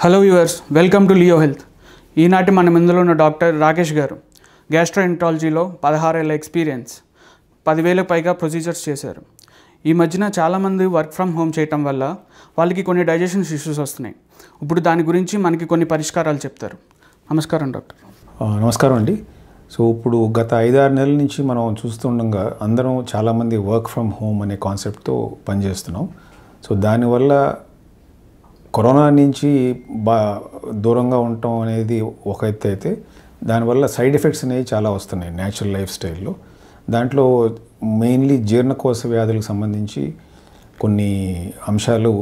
Hello viewers, welcome to Leo health. ఈనాటి మన ముందులో ఉన్న డాక్టర్ రాకేష్ గారు గ్యాస్ట్రోఎంట్రాలజీలో 16 ఏళ్ళ ఎక్స్పీరియన్స్, 10,000 పైగా ప్రొసీజర్స్ చేశారు. ఈ మధ్యన చాలామంది వర్క్ ఫ్రమ్ హోమ్ చేయటం వల్ల వాళ్ళకి కొన్ని డైజెషన్ ఇష్యూస్ వస్తున్నాయి. ఇప్పుడు దాని గురించి మనకి కొన్ని పరిష్కారాలు చెప్తారు. నమస్కారం డాక్టర్. నమస్కారం అండి. సో ఇప్పుడు గత 5-6 నెలల నుంచి మనం చూస్తుండగా అందరం చాలామంది వర్క్ ఫ్రమ్ హోమ్ అనే కాన్సెప్ట్తో పనిచేస్తున్నాం. సో దానివల్ల కరోనా నుంచి దూరంగా ఉండటం అనేది ఒక ఎత్తు అయితే, దానివల్ల సైడ్ ఎఫెక్ట్స్ అనేవి చాలా వస్తున్నాయి న్యాచురల్ లైఫ్ స్టైల్లో. దాంట్లో మెయిన్లీ జీర్ణకోశ వ్యాధులకు సంబంధించి కొన్ని అంశాలు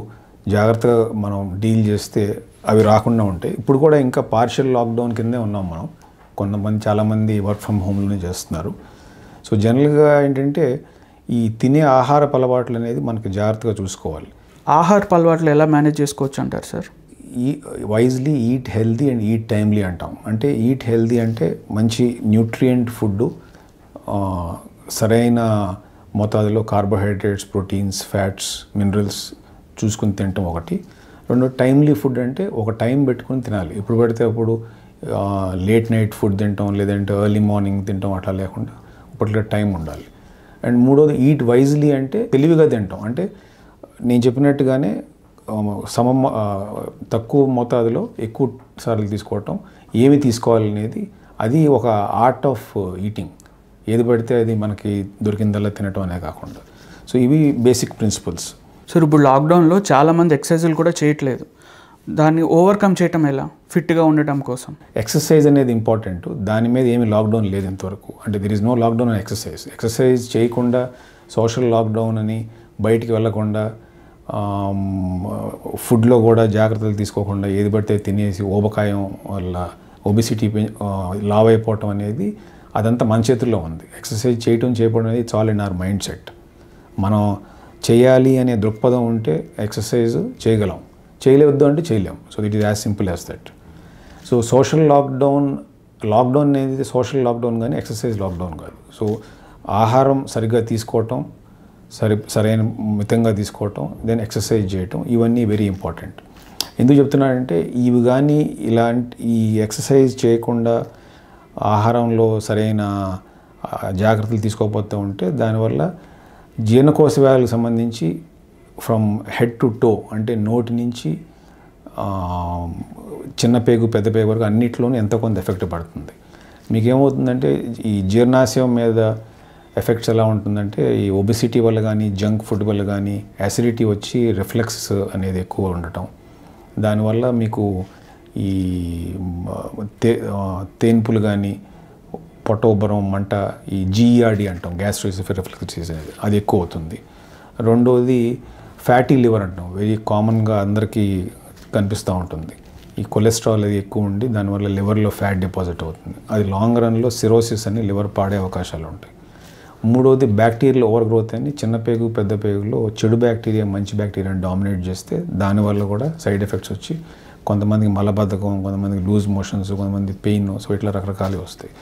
జాగ్రత్తగా మనం డీల్ చేస్తే అవి రాకుండా ఉంటాయి. ఇప్పుడు కూడా ఇంకా పార్షియల్ లాక్డౌన్ కిందే ఉన్నాం మనం. చాలామంది వర్క్ ఫ్రమ్ హోమ్లోనే చేస్తున్నారు. సో జనరల్గా ఏంటంటే ఈ తినే ఆహారపు అలవాట్లు అనేది మనకి జాగ్రత్తగా చూసుకోవాలి. ఆహారపు అలవాట్లు ఎలా మేనేజ్ చేసుకోవచ్చు అంటారు sir? Wisely eat healthy and eat timely అంటాం. అంటే ఈట్ హెల్దీ అంటే మంచి న్యూట్రియంట్ ఫుడ్, సరైన మోతాదులో కార్బోహైడ్రేట్స్, ప్రోటీన్స్, ఫ్యాట్స్, మినరల్స్ చూసుకుని తినటం ఒకటి. రెండు, టైమ్లీ ఫుడ్ అంటే ఒక టైం పెట్టుకుని తినాలి. ఇప్పుడు పడితే అప్పుడు లేట్ నైట్ ఫుడ్ తింటాం, లేదంటే ఎర్లీ మార్నింగ్ తింటాం, అట్లా లేకుండా పర్టికులర్ టైం ఉండాలి. అండ్ మూడోది ఈట్ వైజ్లీ అంటే తెలివిగా తింటాం. అంటే నేను చెప్పినట్టుగానే తక్కువ మోతాదులో ఎక్కువ సార్లు తీసుకోవటం, ఏమి తీసుకోవాలనేది అది ఒక ఆర్ట్ ఆఫ్ ఈటింగ్. ఏది పడితే అది మనకి దొరికిందల్లా తినటం అనే కాకుండా. సో ఇవి బేసిక్ ప్రిన్సిపల్స్. సార్ ఇప్పుడు లాక్డౌన్లో చాలామంది ఎక్సర్సైజులు కూడా చేయట్లేదు. దాన్ని ఓవర్కమ్ చేయటం ఎలా, ఫిట్గా ఉండటం కోసం? ఎక్సర్సైజ్ అనేది ఇంపార్టెంట్. దాని మీద ఏమి లాక్డౌన్ లేదు ఇంతవరకు. అంటే there is no lockdown and exercise. Exercise చేయకుండా, సోషల్ లాక్డౌన్ అని బయటికి వెళ్ళకుండా, ఫుడ్లో కూడా జాగ్రత్తలు తీసుకోకుండా ఏది పడితే తినేసి ఊబకాయం వల్ల ఒబిసిటీ లావ్ అయిపోవటం అనేది అదంతా మన చేతుల్లో ఉంది. ఎక్సర్సైజ్ చేయకపోవడం అనేది it's all in our mind set. మనం చేయాలి అనే దృక్పథం ఉంటే ఎక్సర్సైజ్ చేయగలం, చేయలేవద్దు అంటే చేయలేం. So it is as simple as that. So social lockdown అనేది సోషల్ లాక్డౌన్ కానీ ఎక్సర్సైజ్ లాక్డౌన్ కాదు. సో ఆహారం సరిగ్గా తీసుకోవటం, సరైన మితంగా తీసుకోవటం, దెన్ ఎక్సర్సైజ్ చేయటం, ఇవన్నీ వెరీ ఇంపార్టెంట్. ఎందుకు చెప్తున్నానంటే ఇవి కానీ ఈ ఎక్సర్సైజ్ చేయకుండా ఆహారంలో సరైన జాగ్రత్తలు తీసుకోకపోతూ ఉంటే దానివల్ల జీర్ణకోశ వ్యాధులకు సంబంధించి ఫ్రమ్ హెడ్ టు టో, అంటే నోటి నుంచి చిన్న పేగు పెద్ద పేగు వరకు అన్నిట్లోనూ ఎంతో కొంత ఎఫెక్ట్ పడుతుంది. మీకేమవుతుందంటే ఈ జీర్ణాశయం మీద ఎఫెక్ట్స్ ఎలా ఉంటుందంటే ఈ ఒబిసిటీ వల్ల కానీ, జంక్ ఫుడ్ వల్ల కానీ యాసిడిటీ వచ్చి రిఫ్లెక్స్ అనేది ఎక్కువ ఉండటం, దానివల్ల మీకు ఈ తేన్పులు కానీ, పొట్ట ఉబ్బరం, మంట, ఈ GERD అంటాం, గ్యాస్ట్రోఎసోఫేజియల్ రిఫ్లెక్స్ డిసీజ్ అనేది, అది ఎక్కువ అవుతుంది. రెండోది ఫ్యాటీ లివర్ అంటాం, వెరీ కామన్గా అందరికీ కనిపిస్తూ ఉంటుంది. ఈ కొలెస్ట్రాల్ అది ఎక్కువ ఉండి దానివల్ల లివర్లో ఫ్యాట్ డిపాజిట్ అవుతుంది. అది లాంగ్ రన్లో సిరోసిస్ అని లివర్ పాడే అవకాశాలు ఉంటాయి. మూడోది బ్యాక్టీరియల్ ఓవర్ గ్రోత్ అని, చిన్న పేగు పెద్ద పేగులో చెడు బ్యాక్టీరియా మంచి బ్యాక్టీరియాని డామినేట్ చేస్తే దానివల్ల కూడా సైడ్ ఎఫెక్ట్స్ వచ్చి కొంతమందికి మలబద్ధకం, కొంతమందికి లూజ్ మోషన్స్, కొంతమంది పెయిన్, సో ఇట్లా రకరకాలు వస్తాయి.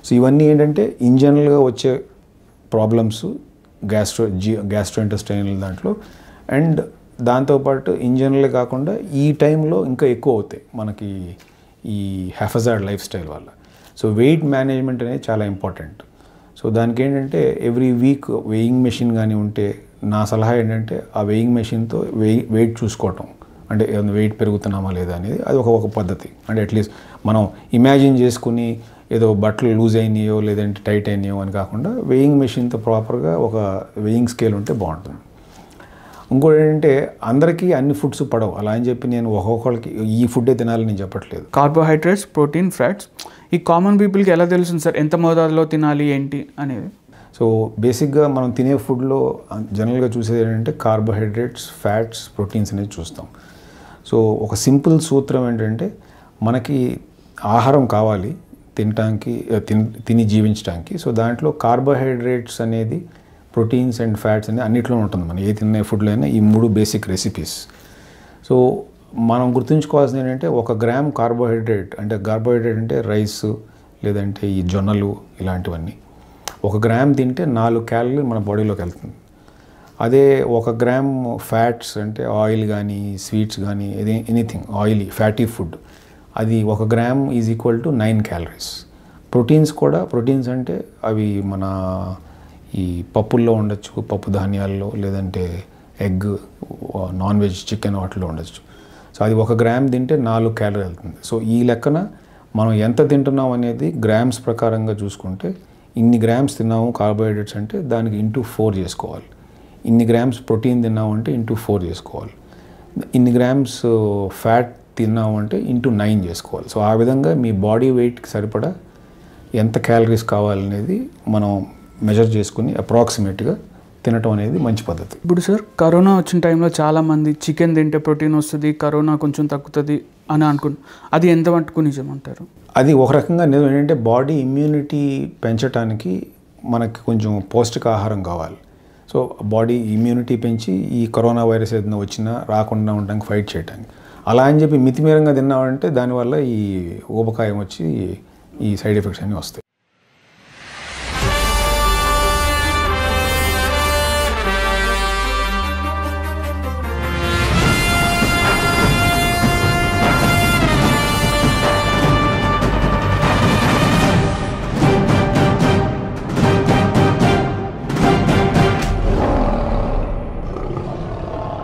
సో ఇవన్నీ ఏంటంటే ఇన్ జనరల్గా వచ్చే ప్రాబ్లమ్స్ గ్యాస్ట్రోఇంటెస్టైనల్ దాంట్లో. అండ్ దాంతోపాటు ఇన్ జనరల్ కాకుండా ఈ టైంలో ఇంకా ఎక్కువ అవుతాయి మనకి ఈ హ్యాఫజార్డ్ లైఫ్ స్టైల్ వల్ల. సో వెయిట్ మేనేజ్మెంట్ అనేది చాలా ఇంపార్టెంట్. సో దానికి ఏంటంటే ఎవ్రీ వీక్ వెయింగ్ మెషిన్ కానీ ఉంటే, నా సలహా ఏంటంటే ఆ వెయింగ్ మెషిన్తో వెయిట్ చూసుకోవటం, అంటే వెయిట్ పెరుగుతున్నామా లేదా అనేది అది ఒక పద్ధతి. అంటే అట్లీస్ట్ మనం ఇమాజిన్ చేసుకుని ఏదో బట్టలు లూజ్ అయినాయో లేదంటే టైట్ అయినాయో అని కాకుండా వెయింగ్ మెషిన్తో ప్రాపర్గా ఒక వెయింగ్ స్కేల్ ఉంటే బాగుంటుంది. ఇంకోటి ఏంటంటే అందరికీ అన్ని ఫుడ్స్ పడవు. అలా అని చెప్పి నేను ఒక్కొక్కరికి ఈ ఫుడ్డే తినాలని నేను చెప్పట్లేదు. కార్బోహైడ్రేట్స్, ప్రోటీన్, ఫ్యాట్స్ ఈ కామన్ పీపుల్కి ఎలా తెలుస్తుంది సార్ ఎంత మోతాదులో తినాలి ఏంటి అనేది? సో బేసిక్గా మనం తినే ఫుడ్లో జనరల్గా చూసేది ఏంటంటే కార్బోహైడ్రేట్స్, ఫ్యాట్స్, ప్రోటీన్స్ అనేది చూస్తాం. సో ఒక సింపుల్ సూత్రం ఏంటంటే మనకి ఆహారం కావాలి తినటానికి, తిని జీవించడానికి. సో దాంట్లో కార్బోహైడ్రేట్స్ అనేది, ప్రోటీన్స్ అండ్ ఫ్యాట్స్ అనేది అన్నిట్లో ఉంటుంది. మనం ఏ తినే ఫుడ్లో అయినా ఈ 3 బేసిక్ రెసిపీస్. సో మనం గుర్తుంచుకోవాల్సింది ఏంటంటే 1 గ్రామ్ కార్బోహైడ్రేట్ అంటే రైస్ లేదంటే ఈ జొన్నలు ఇలాంటివన్నీ 1 గ్రామ్ తింటే 4 క్యాలరీలు మన బాడీలోకి వెళ్తుంది. అదే 1 గ్రామ్ ఫ్యాట్స్ అంటే ఆయిల్ కానీ స్వీట్స్ కానీ ఎనీథింగ్ ఆయిలీ ఫ్యాటీ ఫుడ్, అది 1 gram is equal to 9 calories. Proteins అంటే అవి మన ఈ పప్పుల్లో ఉండొచ్చు, పప్పు ధాన్యాల్లో, లేదంటే ఎగ్, నాన్ వెజ్ చికెన్ వాటిలో ఉండొచ్చు. సో అది 1 గ్రామ్ తింటే 4 క్యాలరీ వెళ్తుంది. సో ఈ లెక్కన మనం ఎంత తింటున్నాం అనేది గ్రామ్స్ ప్రకారంగా చూసుకుంటే, ఇన్ని గ్రామ్స్ తిన్నాము కార్బోహైడ్రేట్స్ అంటే దానికి ఇంటూ 4 చేసుకోవాలి. ఇన్ని గ్రామ్స్ ప్రోటీన్ తిన్నాము అంటే ఇంటూ 4 చేసుకోవాలి. ఇన్ని గ్రామ్స్ ఫ్యాట్ తిన్నాము అంటే ఇంటూ 9 చేసుకోవాలి. సో ఆ విధంగా మీ బాడీ వెయిట్కి సరిపడా ఎంత క్యాలరీస్ కావాలనేది మనం మెజర్ చేసుకుని అప్రాక్సిమేట్గా తినటం అనేది మంచి పద్ధతి. ఇప్పుడు సార్ కరోనా వచ్చిన టైంలో చాలామంది చికెన్ తింటే ప్రోటీన్ వస్తుంది, కరోనా కొంచెం తగ్గుతుంది అని అది ఎంత మట్టుకు నిజమంటారు? అది ఒక రకంగా నిజం. ఏంటంటే బాడీ ఇమ్యూనిటీ పెంచడానికి మనకి కొంచెం పౌష్టికాహారం కావాలి. సో బాడీ ఇమ్యూనిటీ పెంచి ఈ కరోనా వైరస్ ఏదైనా వచ్చినా రాకుండా ఉండడానికి ఫైట్ చేయడానికి. అలా అని చెప్పి మితిమీరంగా తిన్నామంటే దానివల్ల ఈ ఊబకాయం వచ్చి ఈ సైడ్ ఎఫెక్ట్స్ అన్నీ వస్తాయి.